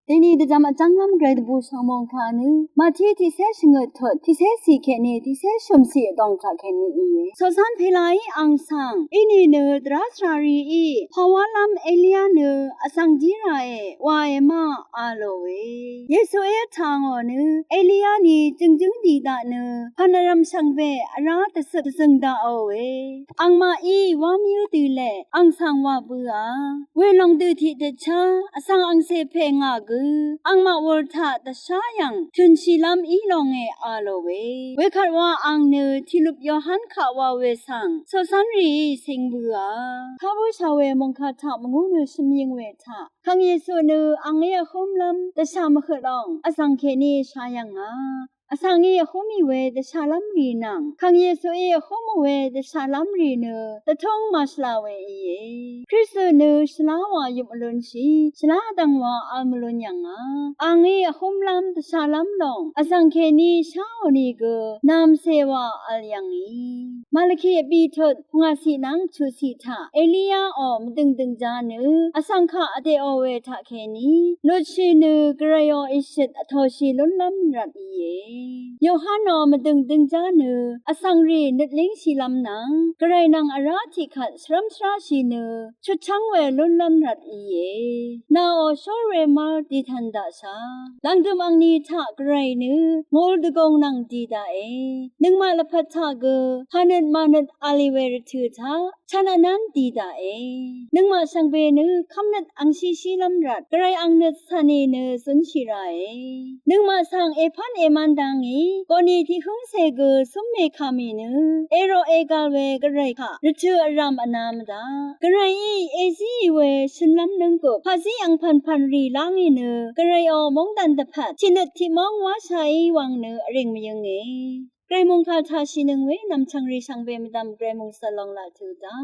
ทีนี้จะมาจังลำเกรดบูชามองคานึมาที่เสชงดทดที่เสสีแค่นี้ที่เสชมสีดองคาแค่นี้โซซันเพลายอังสังอินี่เนตราสรารีอีภาวะลำเอเลียเนอสังจีราเอวายมาอาโลเวเยซูเอทางอ๋อเนเอเลียนี่จึงดีดาเนพนรำสังเวอราตสึกสึงดาเอาเวอังมาอีวามิวตีเลอังสังวาบัวเวลองดูที่เดชาอสังอังเซเพงากอังมาวอร์ธาตชายังทุนชิลามอีลองเออาโลเวเวคัดว่าอังเนที่ลุบยอหันขาวาเวสังโซซันรีสิงบัวข้าบูชาเวมงคาถามงูเนชมิงเวทาขังเยซูเนอังเอคมลำตชามขดองอสังเคนีชายังอสังเอคมีเวตชาลัมรีนังขังเยซูเอคมเวตชาลัมรีเนตทงมาชลาเวคริสต์เนชลาวายุมลุนชีชลาดังวาอัลมลุนยังอังเอคมลำตชาลัมลองอสังเคนีชาวนีกนามเซวาอัลยังมาลคีบีทดงาสีนังชูสีทาเอลียาออมดึงจาเนอสังขะอเดโอเวทาเคนีลุชิเนกรยออิชิตอทอชีลุนลัมรัดโยฮันนอมดึงจาเนอสังรีนึดลิงชีลำนังกระไรนังอาราธิขัดสรัมสราชีเนชุดช่างเวลุนลำรัดนาโอชอเรมาดีทันดาชาลังดุมอังนีทากระไรเนงอลดกงนังดีดานึงมาละพัทธากฮานัดมานัดอาลิเวรทือทาฉันอนันดีดานึงมาสังเบเนคำนัดอังชีลำรัดกระไรอังนัดสานีเนสุนชิรานึงมาสังเอพันเอมันดังก่อนนี้ที่หงเสกสมเมคามีเนเอโรเอกาเวกระไรค่ะรชื่ออารามอนามดากระไรเอซีเวฉันลำนึงกบภาษีอังพันรีลางเนกระไรอมงดันตะพัดชินดที่มองว่าใช้วังเนอเร่งมายังไกรมงคาทาชินึงเวนำชังรีชังเวมดำไกรมงสลองลาทูดา